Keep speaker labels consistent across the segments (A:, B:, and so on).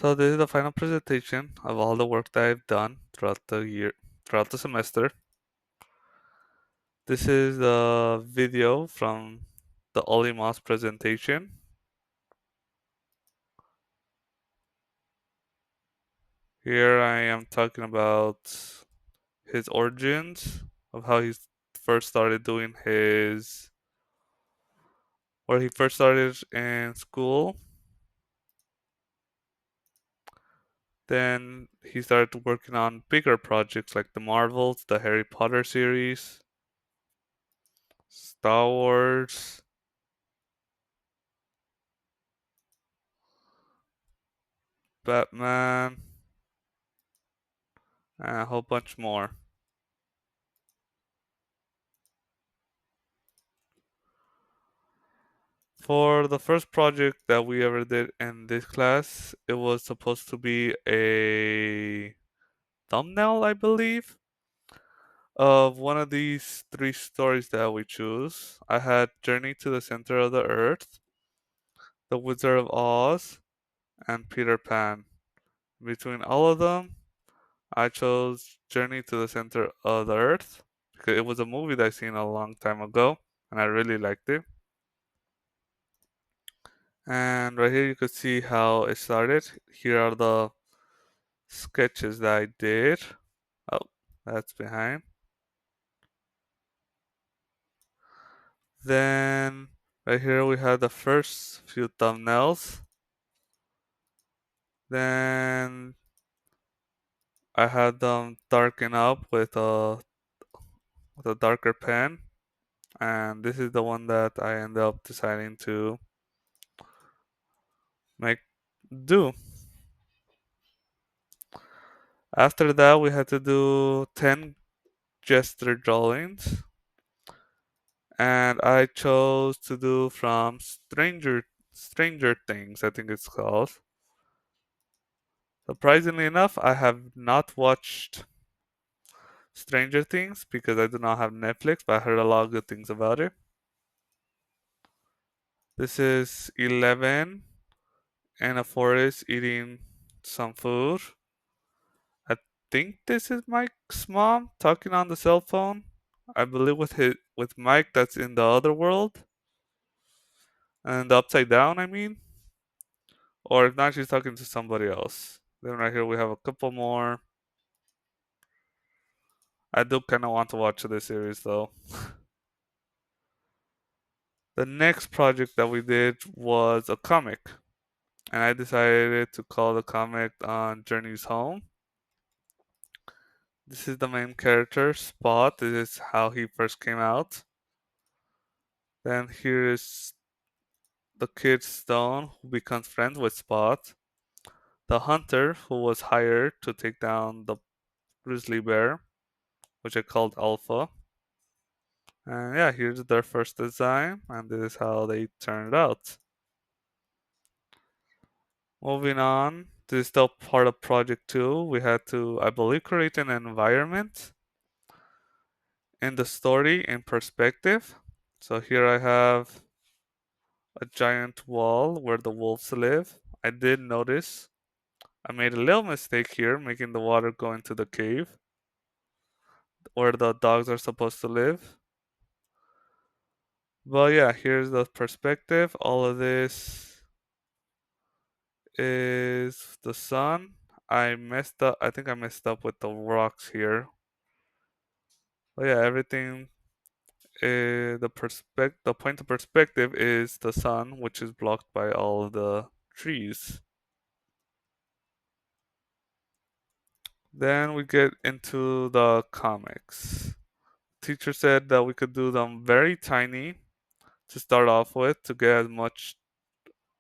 A: So this is the final presentation of all the work that I've done throughout the year, throughout the semester. This is the video from the Ollie Moss presentation. Here I am talking about his origins, of how he first started doing where he first started in school. Then he started working on bigger projects like the Marvels, the Harry Potter series, Star Wars, Batman, and a whole bunch more. For the first project that we ever did in this class, it was supposed to be a thumbnail, I believe, of one of these three stories that we choose. I had Journey to the Center of the Earth, The Wizard of Oz, and Peter Pan. Between all of them, I chose Journey to the Center of the Earth because it was a movie that I seen a long time ago and I really liked it. And right here you could see how it started. Here are the sketches that I did. Oh, that's behind. Then right here we have the first few thumbnails. Then I had them darken up with a darker pen, and this is the one that I ended up deciding to make do. After that, we had to do 10 gesture drawings, and I chose to do from Stranger Things, I think it's called. Surprisingly enough, I have not watched Stranger Things because I do not have Netflix, but I heard a lot of good things about it. This is 11 in a forest eating some food. I think this is Mike's mom talking on the cell phone. I believe with Mike that's in the other world and the upside down, I mean. Or if not, she's talking to somebody else. Then right here we have a couple more. I do kind of want to watch this series though. The next project that we did was a comic, and I decided to call the comic on Journey's Home. This is the main character, Spot. This is how he first came out. Then here is the kid Stone, who becomes friends with Spot. The hunter, who was hired to take down the grizzly bear, which I called Alpha. And yeah, here's their first design, and this is how they turned out. Moving on, this is still part of Project 2. We had to, I believe, create an environment in the story in perspective. So here I have a giant wall where the wolves live. I did notice I made a little mistake here, making the water go into the cave where the dogs are supposed to live. But yeah, here's the perspective. All of this is the sun. I messed up. I think I messed up with the rocks here. But yeah, everything. The point of perspective is the sun, which is blocked by all of the trees. Then we get into the comics. Teacher said that we could do them very tiny to start off with to get as much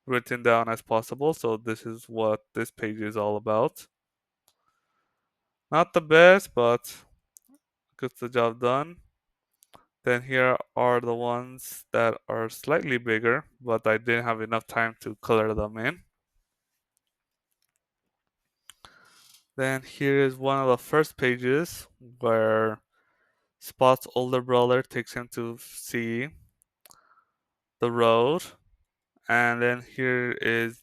A: written down as possible. So this is what this page is all about. Not the best, but gets the job done. Then here are the ones that are slightly bigger, but I didn't have enough time to color them in. Then here is one of the first pages where Spot's older brother takes him to see the road. And then here is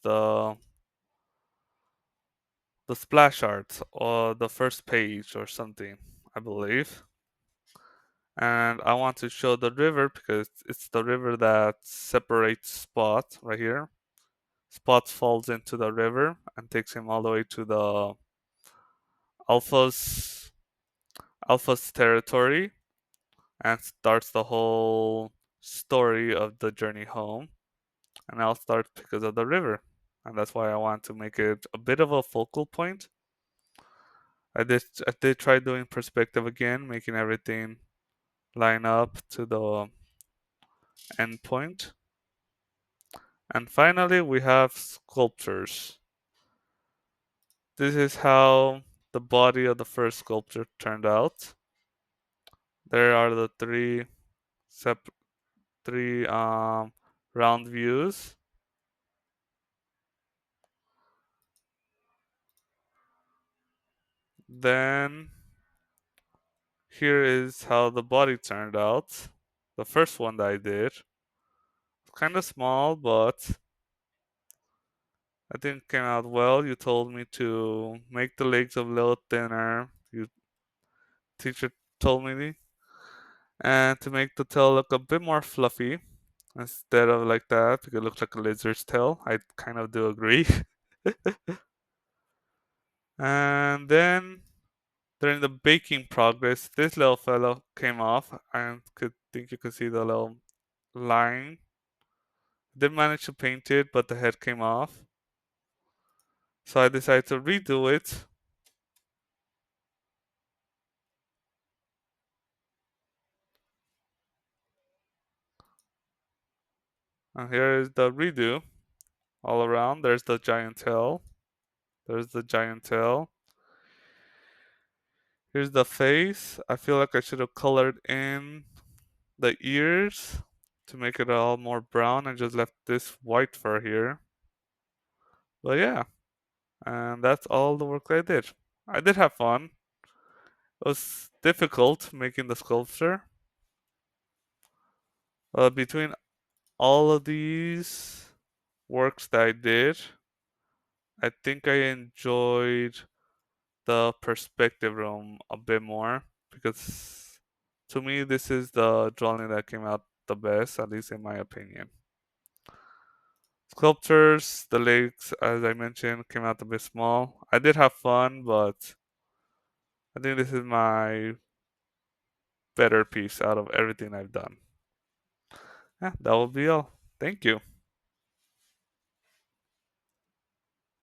A: the splash art or the first page or something, I believe. And I want to show the river because it's the river that separates Spot right here. Spot falls into the river and takes him all the way to the Alpha's Alpha's territory and starts the whole story of the journey home. And I'll start because of the river. And that's why I want to make it a bit of a focal point. I did try doing perspective again, making everything line up to the end point. And finally, we have sculptures. This is how the body of the first sculpture turned out. There are the sep- three round views. Then here is how the body turned out. The first one that I did. Kind of small, but I think it came out well. You told me to make the legs a little thinner. Your teacher told me, and to make the tail look a bit more fluffy instead of like that, because it looks like a lizard's tail. I kind of do agree. And then during the baking progress, this little fellow came off, and could think you could see the little line. Did manage to paint it, but the head came off. So I decided to redo it. And here is the redo all around. There's the giant tail. There's the giant tail. Here's the face. I feel like I should have colored in the ears to make it all more brown and just left this white fur here. But yeah, and that's all the work I did. I did have fun. It was difficult making the sculpture. Between all of these works that I did, I think I enjoyed the perspective room a bit more because to me this is the drawing that came out the best, at least in my opinion. Sculptures, the legs, as I mentioned, came out a bit small. I did have fun, but I think this is my better piece out of everything I've done. Yeah, that will be all. Thank you.